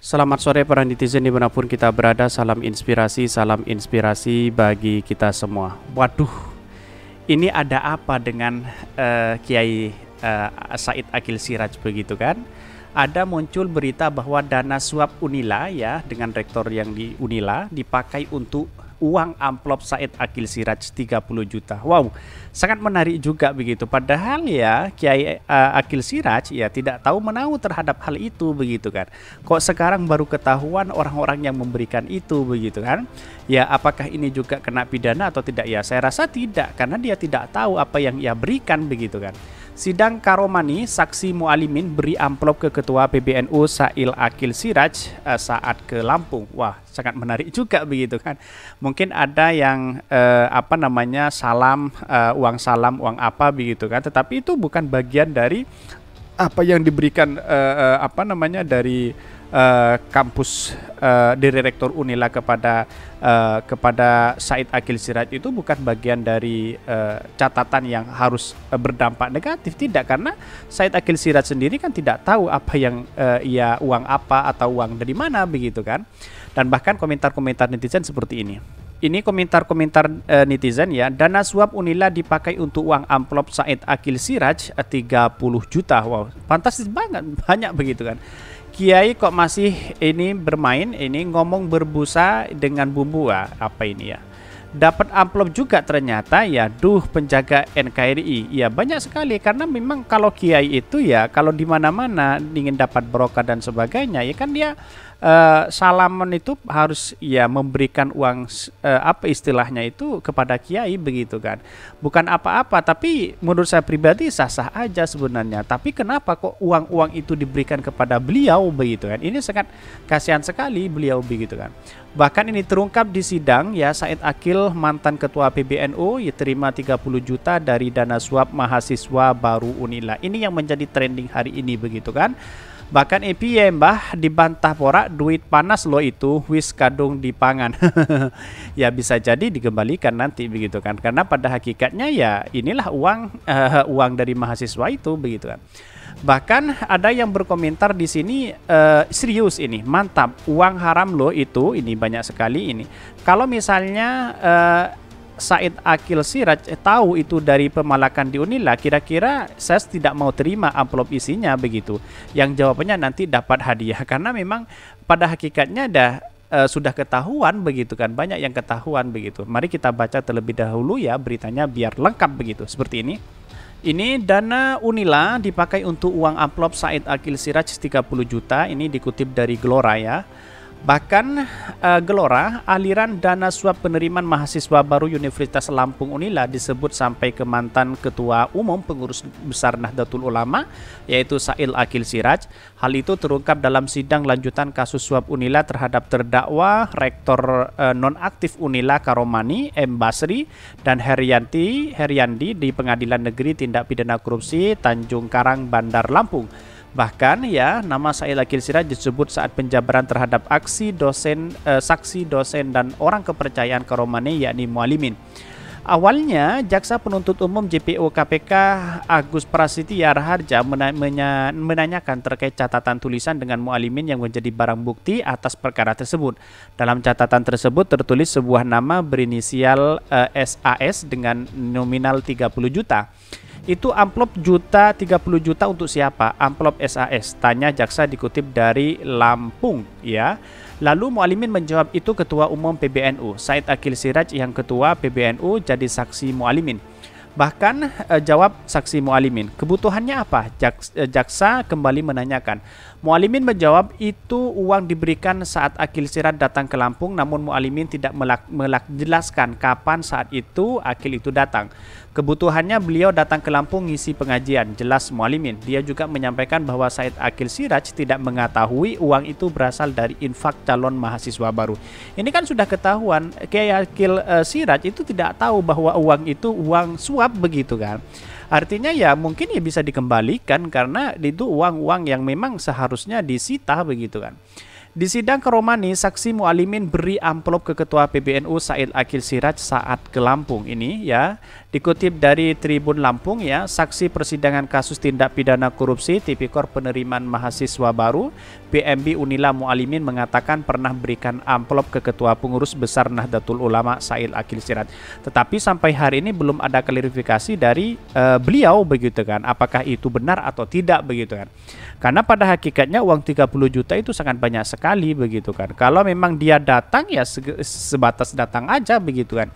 Selamat sore para netizen dimanapun kita berada, salam inspirasi bagi kita semua. Waduh, ini ada apa dengan Kiai Said Akil Siraj begitu kan? Ada muncul berita bahwa dana suap Unila ya dengan rektor yang di Unila dipakai untuk uang amplop Said Akil Siraj 30 juta. Wow, sangat menarik juga begitu. Padahal ya Kiai Akil Siraj ya tidak tahu menahu terhadap hal itu begitu kan. Kok sekarang baru ketahuan orang-orang yang memberikan itu begitu kan. Ya apakah ini juga kena pidana atau tidak ya? Saya rasa tidak karena dia tidak tahu apa yang ia berikan begitu kan. Sidang Karomani, saksi Mualimin beri amplop ke Ketua PBNU Said Akil Siraj saat ke Lampung. Wah, sangat menarik juga begitu kan. Mungkin ada yang salam, uang apa begitu kan. Tetapi itu bukan bagian dari apa yang diberikan dari kampus dari rektor Unila kepada Said Akil Siraj itu bukan bagian dari catatan yang harus berdampak negatif, tidak, karena Said Akil Siraj sendiri kan tidak tahu apa yang uang apa atau uang dari mana begitu kan. Dan bahkan komentar-komentar netizen seperti ini. Ini komentar-komentar netizen ya, dana suap Unila dipakai untuk uang amplop Said Akil Siraj 30 juta. Wow, fantastis banget, banyak begitu kan. Kiai kok masih ini bermain, ini ngomong berbusa dengan bumbu apa ini ya. Dapat amplop juga ternyata ya, penjaga NKRI. Ya banyak sekali karena memang kalau kiai itu ya kalau di mana-mana ingin dapat barokah dan sebagainya ya kan dia salaman itu harus ya memberikan uang apa istilahnya itu kepada kiai begitu kan. Bukan apa-apa, tapi menurut saya pribadi sah-sah aja sebenarnya. Tapi kenapa kok uang-uang itu diberikan kepada beliau begitu kan? Ini sangat kasihan sekali beliau begitu kan. Bahkan ini terungkap di sidang ya, Said Akil mantan ketua PBNU ya terima 30 juta dari dana suap mahasiswa baru Unila. Ini yang menjadi trending hari ini begitu kan. Bahkan EPY mbah dibantah porak, duit panas lo itu wis kadung dipangan. Ya bisa jadi dikembalikan nanti begitu kan. Karena pada hakikatnya ya inilah uang dari mahasiswa itu begitu kan. Bahkan ada yang berkomentar di sini serius ini, mantap, uang haram lo itu, ini banyak sekali ini. Kalau misalnya Said Akil Siraj tahu itu dari pemalakan di Unila, kira-kira saya tidak mau terima amplop isinya begitu. Yang jawabannya nanti dapat hadiah karena memang pada hakikatnya sudah ketahuan begitu kan, banyak yang ketahuan begitu. Mari kita baca terlebih dahulu ya beritanya biar lengkap begitu. Seperti ini. Ini dana Unila dipakai untuk uang amplop Said Akil Siraj 30 juta. Ini dikutip dari Gelora ya. Bahkan Gelora, aliran dana suap penerimaan mahasiswa baru Universitas Lampung Unila disebut sampai ke mantan Ketua Umum Pengurus Besar Nahdlatul Ulama yaitu Said Akil Siraj. Hal itu terungkap dalam sidang lanjutan kasus suap Unila terhadap terdakwa Rektor nonaktif Unila Karomani M. Basri dan Heriandi di Pengadilan Negeri Tindak Pidana Korupsi Tanjung Karang Bandar Lampung. Bahkan ya nama Said Akil Siraj disebut saat penjabaran terhadap saksi dosen dan orang kepercayaan Karomani yakni Mualimin. Awalnya jaksa penuntut umum JPO KPK Agus Prasetya Raharja menanyakan terkait catatan tulisan dengan Mualimin yang menjadi barang bukti atas perkara tersebut. Dalam catatan tersebut tertulis sebuah nama berinisial SAS dengan nominal 30 juta. Itu amplop 30 juta untuk siapa? Amplop SAS, tanya jaksa dikutip dari Lampung ya. Lalu Mualimin menjawab itu Ketua Umum PBNU. Said Akil Siraj yang Ketua PBNU jadi saksi Mualimin. Bahkan jawab saksi Mualimin, kebutuhannya apa? Jaksa kembali menanyakan. Mualimin menjawab itu uang diberikan saat Akil Siraj datang ke Lampung, namun Mualimin tidak menjelaskan kapan saat itu Akil itu datang. Kebutuhannya beliau datang ke Lampung ngisi pengajian, jelas Mualimin. Dia juga menyampaikan bahwa Said Akil Siraj tidak mengetahui uang itu berasal dari infak calon mahasiswa baru. Ini kan sudah ketahuan, Kiai Akil Siraj itu tidak tahu bahwa uang itu uang suap begitu kan. Artinya ya mungkin ya bisa dikembalikan karena itu uang-uang yang memang seharusnya disita begitu kan. Di sidang Karomani, saksi Mualimin beri amplop ke Ketua PBNU Said Akil Siraj saat ke Lampung ini ya. Dikutip dari Tribun Lampung ya, saksi persidangan kasus tindak pidana korupsi Tipikor penerimaan mahasiswa baru PMB Unila Mualimin mengatakan pernah berikan amplop ke Ketua Pengurus Besar Nahdlatul Ulama Said Akil Siraj. Tetapi sampai hari ini belum ada klarifikasi dari beliau begitu kan, apakah itu benar atau tidak begitu kan. Karena pada hakikatnya uang 30 juta itu sangat banyak sekali begitu kan. Kalau memang dia datang ya sebatas datang aja begitu kan.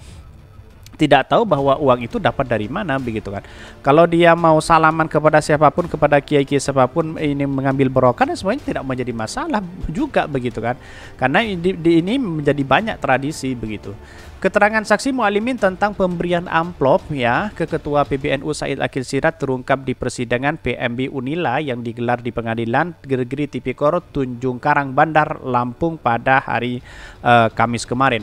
Tidak tahu bahwa uang itu dapat dari mana begitu kan. Kalau dia mau salaman kepada siapapun, kepada kiai-kiai siapapun ini mengambil barokah dan semuanya tidak menjadi masalah juga begitu kan. Karena ini menjadi banyak tradisi begitu. Keterangan saksi Mualimin tentang pemberian amplop ya ke Ketua PBNU Said Akil Siraj terungkap di persidangan PMB Unila yang digelar di Pengadilan Negeri Tipikor Tunjung Karang Bandar Lampung pada hari Kamis kemarin.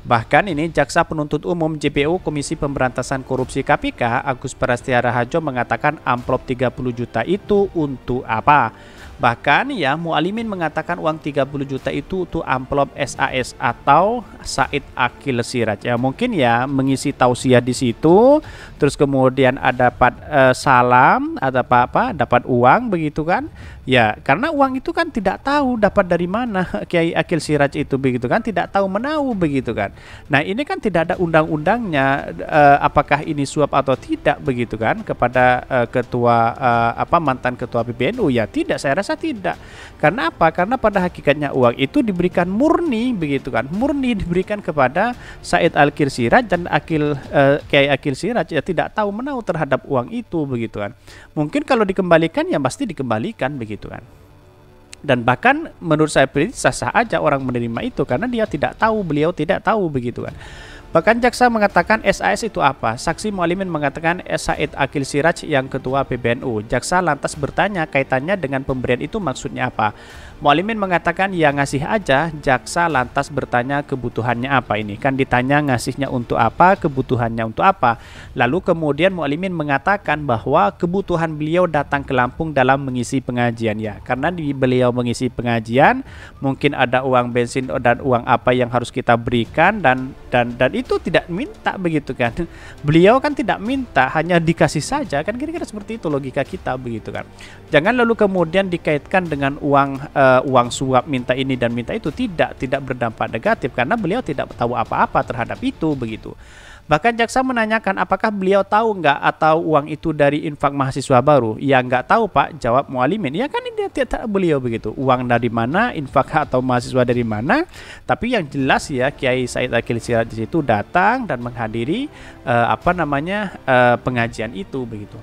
Bahkan ini Jaksa Penuntut Umum JPU Komisi Pemberantasan Korupsi KPK Agus Prasetya Raharjo mengatakan amplop 30 juta itu untuk apa? Bahkan ya Mualimin mengatakan uang 30 juta itu untuk amplop SAS atau Said Akil Siraj. Ya mungkin ya mengisi tausiah di situ, terus kemudian ada dapat salam, ada apa-apa, dapat uang begitu kan? Ya, karena uang itu kan tidak tahu dapat dari mana Kiai Akil Siraj itu begitu kan, tidak tahu menahu begitu kan. Nah, ini kan tidak ada undang-undangnya apakah ini suap atau tidak begitu kan kepada mantan ketua PBNU ya tidak, saya rasa tidak. Karena apa? Karena pada hakikatnya uang itu diberikan murni begitu kan. Murni diberikan kepada Said Akil Siraj dan Kiai Akil Siraj ya tidak tahu menahu terhadap uang itu begitu kan. Mungkin kalau dikembalikan ya pasti dikembalikan begitu kan. Dan bahkan menurut saya pribadi sah-sah aja orang menerima itu karena dia tidak tahu, beliau tidak tahu begitu kan. Bahkan jaksa mengatakan SAS itu apa? Saksi Mualimin mengatakan Said Akil Siraj yang ketua PBNU. Jaksa lantas bertanya kaitannya dengan pemberian itu maksudnya apa? Mualimin mengatakan ya ngasih aja. Jaksa lantas bertanya kebutuhannya apa ini? Kan ditanya ngasihnya untuk apa, kebutuhannya untuk apa. Lalu kemudian Mualimin mengatakan bahwa kebutuhan beliau datang ke Lampung dalam mengisi pengajian ya. Karena beliau mengisi pengajian, mungkin ada uang bensin dan uang apa yang harus kita berikan dan itu tidak minta begitu kan. Beliau kan tidak minta, hanya dikasih saja kan, kira-kira seperti itu logika kita begitu kan. Jangan lalu kemudian dikaitkan dengan uang suap, minta ini dan minta itu, tidak berdampak negatif karena beliau tidak tahu apa-apa terhadap itu begitu. Bahkan jaksa menanyakan apakah beliau tahu nggak atau uang itu dari infak mahasiswa baru. Ya nggak tahu Pak, jawab Mualimin. Ya kan ini tidak beliau begitu. Uang dari mana, infak atau mahasiswa dari mana. Tapi yang jelas ya Kiai Said Akil Siraj di situ datang dan menghadiri pengajian itu begitu.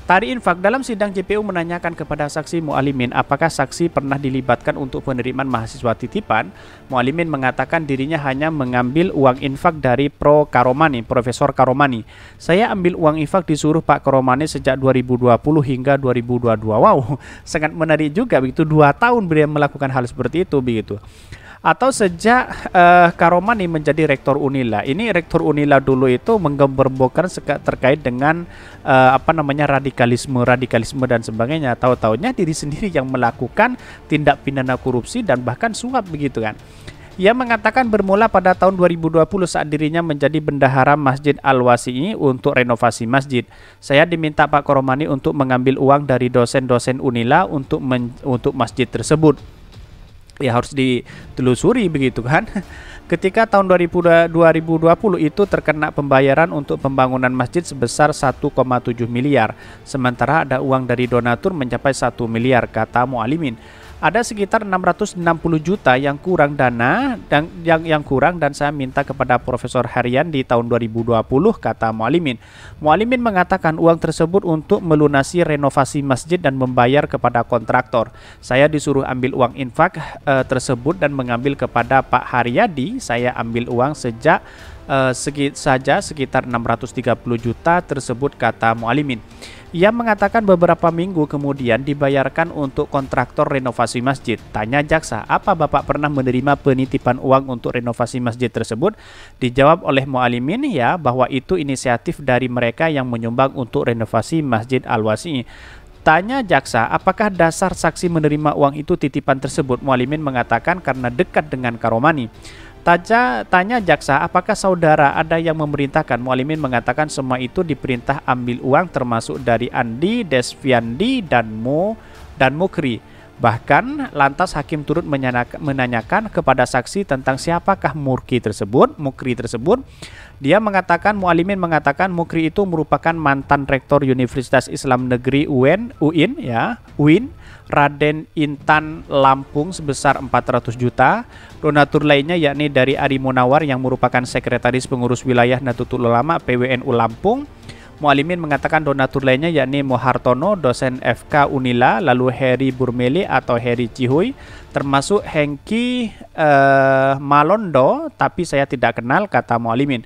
Tari infak dalam sidang JPU menanyakan kepada saksi Mualimin apakah saksi pernah dilibatkan untuk penerimaan mahasiswa titipan. Mualimin mengatakan dirinya hanya mengambil uang infak dari Profesor Karomani. Saya ambil uang infak disuruh Pak Karomani sejak 2020 hingga 2022. Wow, sangat menarik juga begitu. 2 tahun beliau melakukan hal seperti itu begitu. Atau sejak Karomani menjadi rektor Unila. Ini rektor Unila dulu itu menggembar-gemborkan terkait dengan radikalisme dan sebagainya. Tahu-taunya diri sendiri yang melakukan tindak pidana korupsi dan bahkan suap begitu kan. Ia mengatakan bermula pada tahun 2020 saat dirinya menjadi bendahara Masjid Al-Wasi'i untuk renovasi masjid. Saya diminta Pak Karomani untuk mengambil uang dari dosen-dosen Unila untuk masjid tersebut. Ya harus ditelusuri begitu kan. Ketika tahun 2020 itu terkena pembayaran untuk pembangunan masjid sebesar 1,7 miliar. Sementara ada uang dari donatur mencapai 1 miliar, kata Mualimin. Ada sekitar 660 juta yang kurang dana dan yang kurang dan saya minta kepada Profesor Harian di tahun 2020, kata Mualimin. Mualimin mengatakan uang tersebut untuk melunasi renovasi masjid dan membayar kepada kontraktor. Saya disuruh ambil uang infak tersebut dan mengambil kepada Pak Haryadi. Saya ambil uang sekitar 630 juta tersebut, kata Mualimin. Ia mengatakan beberapa minggu kemudian dibayarkan untuk kontraktor renovasi masjid. Tanya jaksa, apa Bapak pernah menerima penitipan uang untuk renovasi masjid tersebut? Dijawab oleh Mualimin ya bahwa itu inisiatif dari mereka yang menyumbang untuk renovasi Masjid Al-Wasi'i. Tanya jaksa, apakah dasar saksi menerima uang itu titipan tersebut? Mualimin mengatakan karena dekat dengan Karomani. Tanya jaksa, apakah saudara ada yang memerintahkan? Mualimin mengatakan semua itu diperintah ambil uang termasuk dari Andi, Desviandi, dan Mukri. Bahkan lantas hakim turut menanyakan kepada saksi tentang siapakah Mukri tersebut. Dia mengatakan, Mualimin mengatakan Mukri itu merupakan mantan rektor Universitas Islam Negeri UIN, Raden Intan Lampung sebesar 400 juta. Donatur lainnya yakni dari Ari Munawar yang merupakan sekretaris pengurus wilayah Nahdlatul Ulama PWNU Lampung. Mualimin mengatakan donatur lainnya yakni Mohartono, dosen FK Unila, lalu Heri Burmeli atau Heri Cihuy, termasuk Hengki Malondo, tapi saya tidak kenal, kata Mualimin.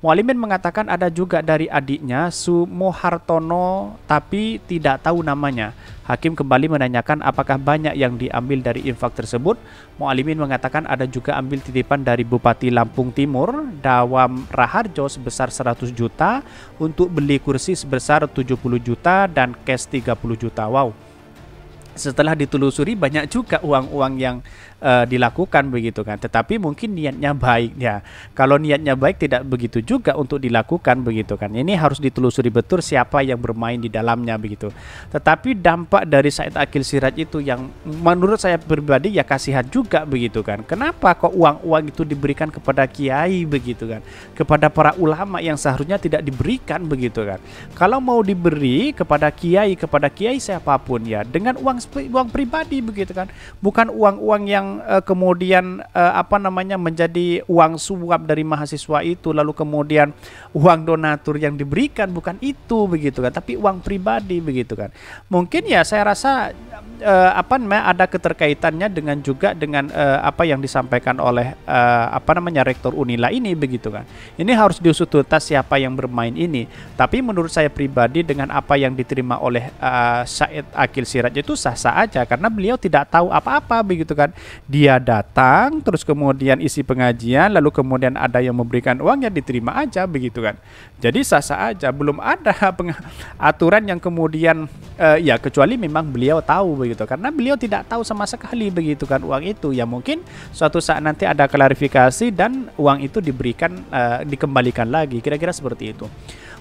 Mualimin mengatakan ada juga dari adiknya Sumohartono tapi tidak tahu namanya. Hakim kembali menanyakan apakah banyak yang diambil dari infak tersebut. Mualimin mengatakan ada juga ambil titipan dari Bupati Lampung Timur, Dawam Raharjo sebesar 100 juta untuk beli kursi sebesar 70 juta dan cash 30 juta. Wow. Setelah ditelusuri banyak juga uang-uang yang dilakukan begitu kan, tetapi mungkin niatnya baik ya. Kalau niatnya baik tidak begitu juga untuk dilakukan begitu kan. Ini harus ditelusuri betul siapa yang bermain di dalamnya begitu. Tetapi dampak dari Said Aqil Siraj itu yang menurut saya pribadi ya kasihan juga begitu kan. Kenapa kok uang-uang itu diberikan kepada kiai begitu kan, kepada para ulama yang seharusnya tidak diberikan begitu kan. Kalau mau diberi kepada kiai siapapun ya dengan uang pribadi begitu kan, bukan uang-uang yang kemudian menjadi uang suap dari mahasiswa itu, lalu kemudian uang donatur yang diberikan, bukan itu begitu kan, tapi uang pribadi begitu kan. Mungkin ya saya rasa ada keterkaitannya dengan apa yang disampaikan oleh Rektor Unila ini begitu kan. Ini harus diusut tuntas siapa yang bermain ini. Tapi menurut saya pribadi dengan apa yang diterima oleh Said Aqil Siraj itu sah-sah aja, karena beliau tidak tahu apa-apa begitu kan. Dia datang terus kemudian isi pengajian, lalu kemudian ada yang memberikan uang, ya diterima aja begitu kan. Jadi sah-sah aja, belum ada aturan yang kemudian ya kecuali memang beliau tahu begitu, karena beliau tidak tahu sama sekali begitu kan uang itu. Ya mungkin suatu saat nanti ada klarifikasi dan uang itu dikembalikan lagi, kira-kira seperti itu.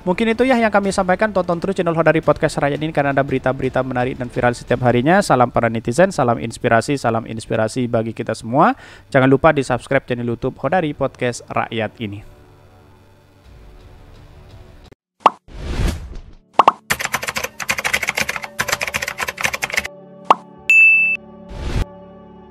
Mungkin itu ya yang kami sampaikan. Tonton terus channel Hodari Podcast Rakyat ini karena ada berita-berita menarik dan viral setiap harinya. Salam para netizen, salam inspirasi bagi kita semua. Jangan lupa di subscribe channel YouTube Hodari Podcast Rakyat ini.